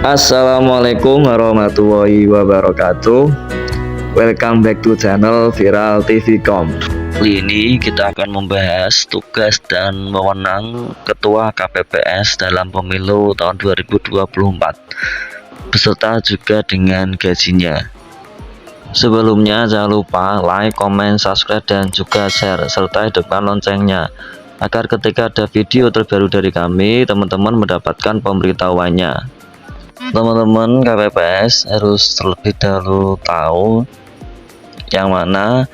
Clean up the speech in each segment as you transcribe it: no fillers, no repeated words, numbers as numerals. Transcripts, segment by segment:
Assalamualaikum warahmatullahi wabarakatuh. Welcome back to channel Viral TV.com. Kali ini kita akan membahas tugas dan wewenang Ketua KPPS dalam pemilu tahun 2024 beserta juga dengan gajinya. Sebelumnya jangan lupa like, comment, subscribe, dan juga share serta hidupkan loncengnya agar ketika ada video terbaru dari kami, teman-teman mendapatkan pemberitahuannya. Teman-teman KPPS harus terlebih dahulu tahu yang mana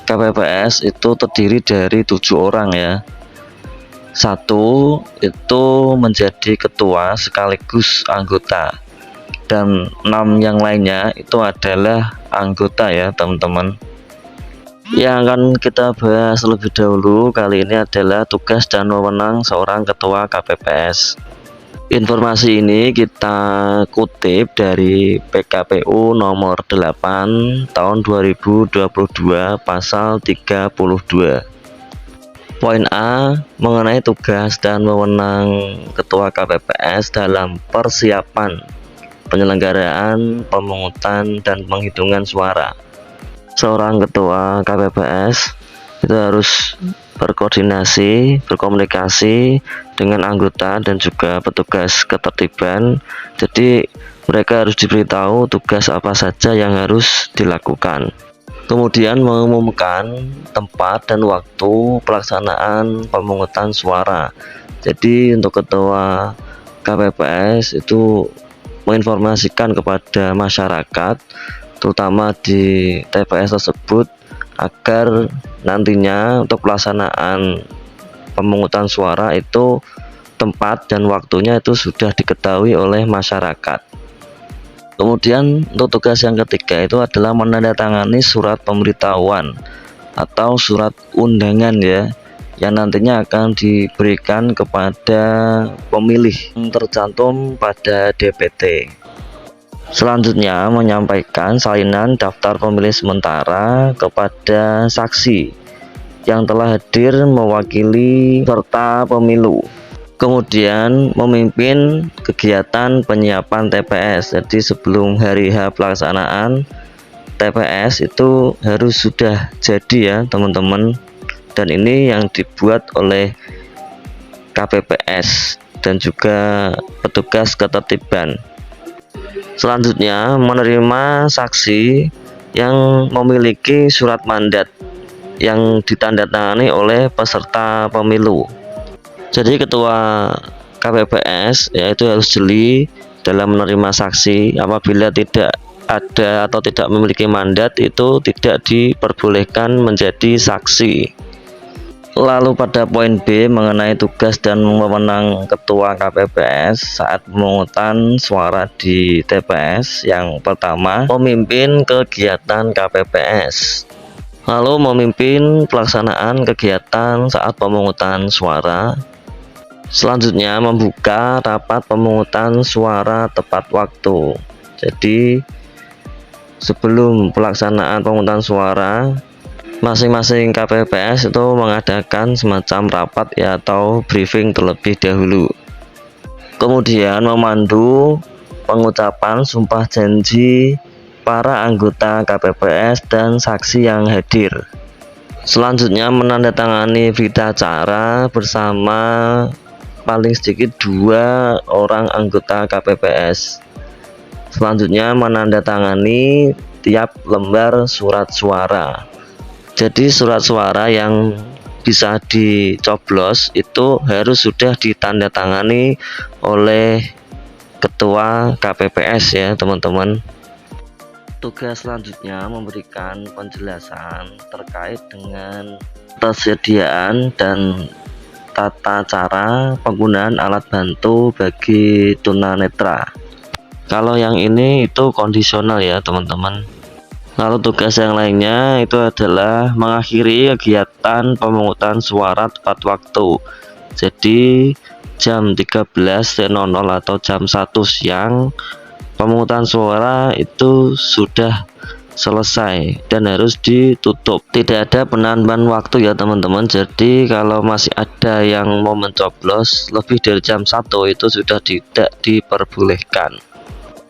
KPPS itu terdiri dari 7 orang ya. Satu itu menjadi ketua sekaligus anggota, dan 6 yang lainnya itu adalah anggota ya teman-teman. Yang akan kita bahas lebih dahulu kali ini adalah tugas dan wewenang seorang ketua KPPS. Informasi ini kita kutip dari PKPU nomor 8 tahun 2022 pasal 32. Poin A mengenai tugas dan wewenang Ketua KPPS dalam persiapan penyelenggaraan pemungutan dan penghitungan suara. Seorang ketua KPPS itu harus berkoordinasi, berkomunikasi dengan anggota dan juga petugas ketertiban. Jadi mereka harus diberitahu tugas apa saja yang harus dilakukan. Kemudian mengumumkan tempat dan waktu pelaksanaan pemungutan suara. Jadi untuk ketua KPPS itu menginformasikan kepada masyarakat terutama di TPS tersebut agar nantinya untuk pelaksanaan pemungutan suara itu tempat dan waktunya itu sudah diketahui oleh masyarakat. Kemudian untuk tugas yang ketiga itu adalah menandatangani surat pemberitahuan atau surat undangan ya, yang nantinya akan diberikan kepada pemilih yang tercantum pada DPT. Selanjutnya menyampaikan salinan daftar pemilih sementara kepada saksi yang telah hadir mewakili peserta pemilu. Kemudian memimpin kegiatan penyiapan TPS. Jadi sebelum hari H pelaksanaan TPS itu harus sudah jadi ya teman-teman. Dan ini yang dibuat oleh KPPS dan juga petugas ketertiban. Selanjutnya menerima saksi yang memiliki surat mandat yang ditandatangani oleh peserta pemilu. Jadi ketua KPPS yaitu harus jeli dalam menerima saksi. Apabila tidak ada atau tidak memiliki mandat itu tidak diperbolehkan menjadi saksi. Lalu pada poin B mengenai tugas dan wewenang ketua KPPS saat pemungutan suara di TPS. Yang pertama, memimpin kegiatan KPPS. Lalu memimpin pelaksanaan kegiatan saat pemungutan suara. Selanjutnya membuka rapat pemungutan suara tepat waktu. Jadi sebelum pelaksanaan pemungutan suara, masing-masing KPPS itu mengadakan semacam rapat ya atau briefing terlebih dahulu. Kemudian memandu pengucapan sumpah janji para anggota KPPS dan saksi yang hadir. Selanjutnya menandatangani berita acara bersama paling sedikit 2 orang anggota KPPS. Selanjutnya menandatangani tiap lembar surat suara. Jadi surat suara yang bisa dicoblos itu harus sudah ditandatangani oleh ketua KPPS ya teman-teman. Tugas selanjutnya memberikan penjelasan terkait dengan persediaan dan tata cara penggunaan alat bantu bagi tunanetra. Kalau yang ini itu kondisional ya teman-teman. Lalu tugas yang lainnya itu adalah mengakhiri kegiatan pemungutan suara tepat waktu. Jadi jam 13.00 atau jam 1 siang pemungutan suara itu sudah selesai dan harus ditutup. Tidak ada penambahan waktu ya teman-teman. Jadi kalau masih ada yang mau mencoblos lebih dari jam 1 itu sudah tidak diperbolehkan.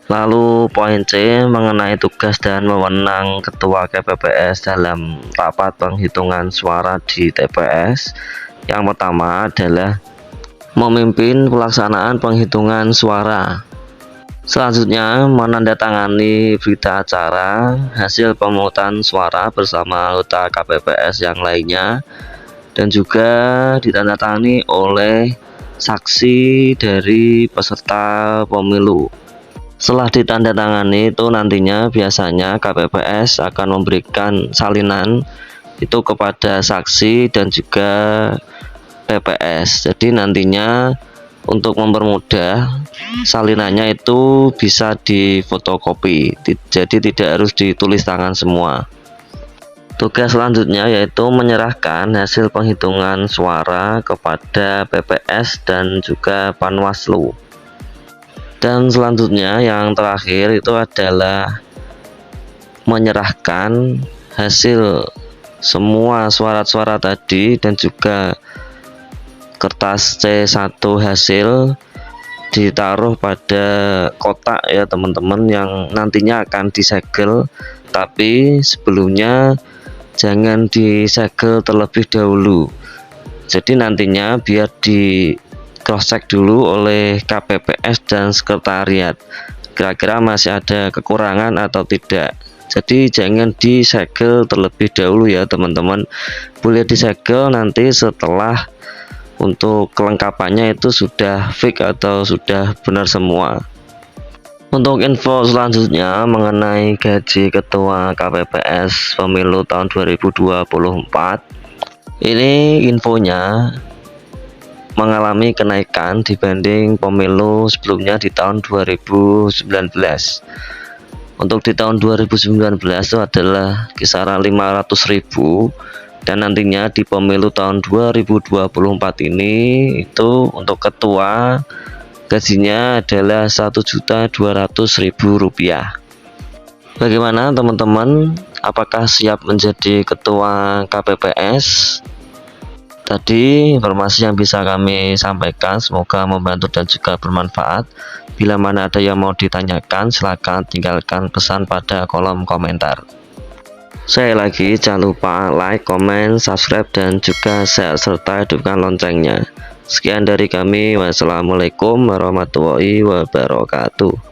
Lalu poin C mengenai tugas dan wewenang Ketua KPPS dalam rapat penghitungan suara di TPS. Yang pertama adalah memimpin pelaksanaan penghitungan suara. Selanjutnya menandatangani berita acara hasil pemungutan suara bersama anggota KPPS yang lainnya, dan juga ditandatangani oleh saksi dari peserta pemilu. Setelah ditandatangani itu nantinya biasanya KPPS akan memberikan salinan itu kepada saksi dan juga TPS. Jadi nantinya untuk mempermudah salinannya itu bisa difotokopi, jadi tidak harus ditulis tangan semua. Tugas selanjutnya yaitu menyerahkan hasil penghitungan suara kepada PPS dan juga Panwaslu. Dan selanjutnya yang terakhir itu adalah menyerahkan hasil semua surat-suara tadi dan juga kertas C1 hasil ditaruh pada kotak ya teman-teman, yang nantinya akan disegel. Tapi sebelumnya jangan disegel terlebih dahulu, jadi nantinya biar di cross check dulu oleh KPPS dan sekretariat kira-kira masih ada kekurangan atau tidak. Jadi jangan disegel terlebih dahulu ya teman-teman, boleh disegel nanti setelah untuk kelengkapannya itu sudah fix atau sudah benar semua. Untuk info selanjutnya mengenai gaji Ketua KPPS Pemilu tahun 2024, ini infonya mengalami kenaikan dibanding pemilu sebelumnya di tahun 2019. Untuk di tahun 2019 itu adalah kisaran 500.000, dan nantinya di pemilu tahun 2024 ini itu untuk ketua gajinya adalah Rp1.200.000. Bagaimana teman-teman, apakah siap menjadi ketua KPPS? Tadi informasi yang bisa kami sampaikan, semoga membantu dan juga bermanfaat. Bila mana ada yang mau ditanyakan, silahkan tinggalkan pesan pada kolom komentar. Sekali lagi jangan lupa like, comment, subscribe, dan juga share serta hidupkan loncengnya. Sekian dari kami, wassalamualaikum warahmatullahi wabarakatuh.